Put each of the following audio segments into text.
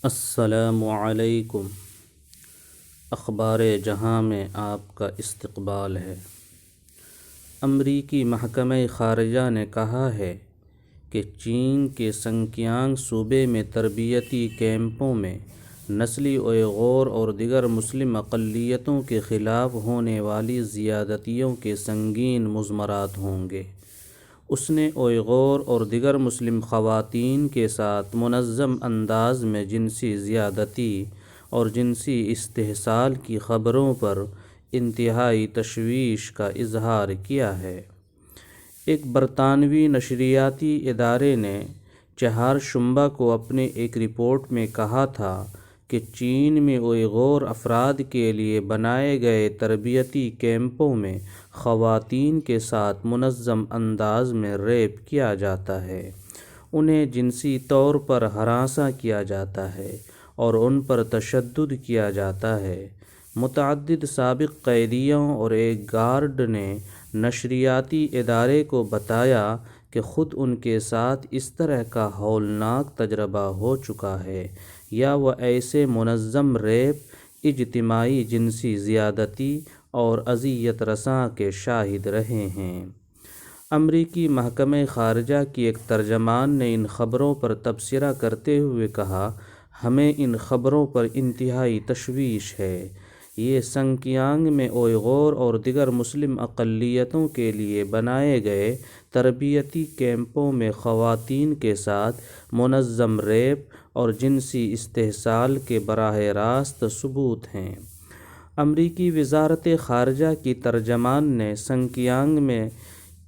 السلام علیکم۔ اخبار جہاں میں آپ کا استقبال ہے۔ امریکی محکمہ خارجہ نے کہا ہے کہ چین کے سنکیانگ صوبے میں تربیتی کیمپوں میں نسلی اوئغور اور دیگر مسلم اقلیتوں کے خلاف ہونے والی زیادتیوں کے سنگین مضمرات ہوں گے۔ اس نے اوئغور اور دیگر مسلم خواتین کے ساتھ منظم انداز میں جنسی زیادتی اور جنسی استحصال کی خبروں پر انتہائی تشویش کا اظہار کیا ہے۔ ایک برطانوی نشریاتی ادارے نے چہارشنبہ کو اپنے ایک رپورٹ میں کہا تھا کہ چین میں اوئغور افراد کے لیے بنائے گئے تربیتی کیمپوں میں خواتین کے ساتھ منظم انداز میں ریپ کیا جاتا ہے، انہیں جنسی طور پر ہراساں کیا جاتا ہے اور ان پر تشدد کیا جاتا ہے۔ متعدد سابق قیدیوں اور ایک گارڈ نے نشریاتی ادارے کو بتایا کہ خود ان کے ساتھ اس طرح کا ہولناک تجربہ ہو چکا ہے یا وہ ایسے منظم ریپ، اجتماعی جنسی زیادتی اور اذیت رساں کے شاہد رہے ہیں۔ امریکی محکمہ خارجہ کی ایک ترجمان نے ان خبروں پر تبصرہ کرتے ہوئے کہا، ہمیں ان خبروں پر انتہائی تشویش ہے۔ یہ سنکیانگ میں اوئغور اور دیگر مسلم اقلیتوں کے لیے بنائے گئے تربیتی کیمپوں میں خواتین کے ساتھ منظم ریپ اور جنسی استحصال کے براہ راست ثبوت ہیں۔ امریکی وزارت خارجہ کی ترجمان نے سنکیانگ میں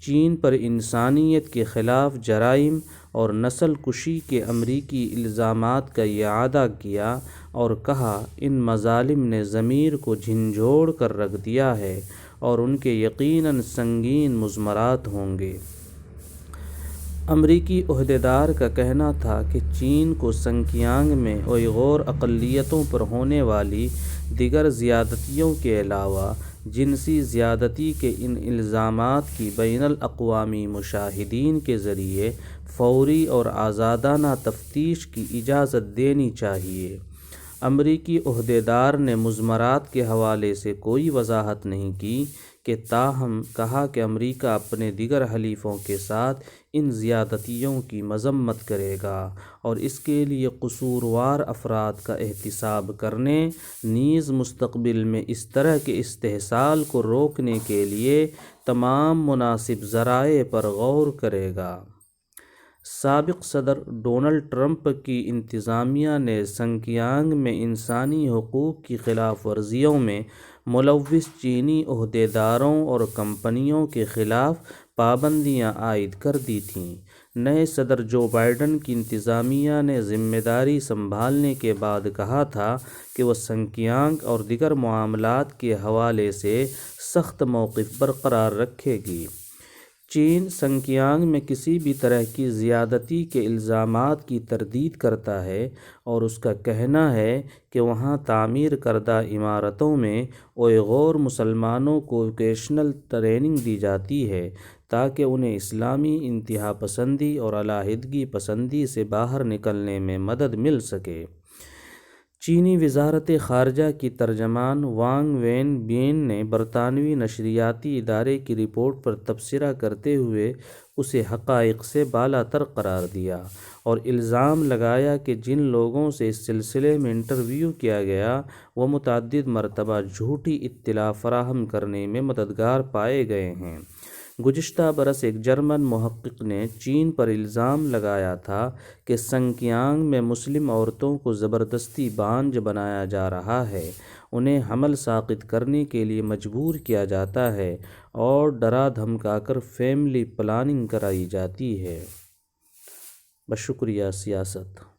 چین پر انسانیت کے خلاف جرائم اور نسل کشی کے امریکی الزامات کا اعادہ کیا اور کہا، ان مظالم نے ضمیر کو جھنجھوڑ کر رکھ دیا ہے اور ان کے یقیناً سنگین مضمرات ہوں گے۔ امریکی عہدیدار کا کہنا تھا کہ چین کو سنکیانگ میں اوئغور اقلیتوں پر ہونے والی دیگر زیادتیوں کے علاوہ جنسی زیادتی کے ان الزامات کی بین الاقوامی مشاہدین کے ذریعے فوری اور آزادانہ تفتیش کی اجازت دینی چاہیے۔ امریکی عہدیدار نے مضمرات کے حوالے سے کوئی وضاحت نہیں کی کہ تاہم کہا کہ امریکہ اپنے دیگر حلیفوں کے ساتھ ان زیادتیوں کی مذمت کرے گا اور اس کے لیے قصوروار افراد کا احتساب کرنے، نیز مستقبل میں اس طرح کے استحصال کو روکنے کے لیے تمام مناسب ذرائع پر غور کرے گا۔ سابق صدر ڈونلڈ ٹرمپ کی انتظامیہ نے سنکیانگ میں انسانی حقوق کی خلاف ورزیوں میں ملوث چینی عہدیداروں اور کمپنیوں کے خلاف پابندیاں عائد کر دی تھیں۔ نئے صدر جو بائیڈن کی انتظامیہ نے ذمہ داری سنبھالنے کے بعد کہا تھا کہ وہ سنکیانگ اور دیگر معاملات کے حوالے سے سخت موقف برقرار رکھے گی۔ چین سنکیانگ میں کسی بھی طرح کی زیادتی کے الزامات کی تردید کرتا ہے اور اس کا کہنا ہے کہ وہاں تعمیر کردہ عمارتوں میں اوئغور مسلمانوں کو ووکیشنل ٹریننگ دی جاتی ہے تاکہ انہیں اسلامی انتہا پسندی اور علیحدگی پسندی سے باہر نکلنے میں مدد مل سکے۔ چینی وزارت خارجہ کی ترجمان وانگ وین بین نے برطانوی نشریاتی ادارے کی رپورٹ پر تبصرہ کرتے ہوئے اسے حقائق سے بالا تر قرار دیا اور الزام لگایا کہ جن لوگوں سے اس سلسلے میں انٹرویو کیا گیا وہ متعدد مرتبہ جھوٹی اطلاع فراہم کرنے میں مددگار پائے گئے ہیں۔ گزشتہ برس ایک جرمن محقق نے چین پر الزام لگایا تھا کہ سنکیانگ میں مسلم عورتوں کو زبردستی بانجھ بنایا جا رہا ہے، انہیں حمل ساقط کرنے کے لیے مجبور کیا جاتا ہے اور ڈرا دھمکا کر فیملی پلاننگ کرائی جاتی ہے۔ بشکریہ سیاست۔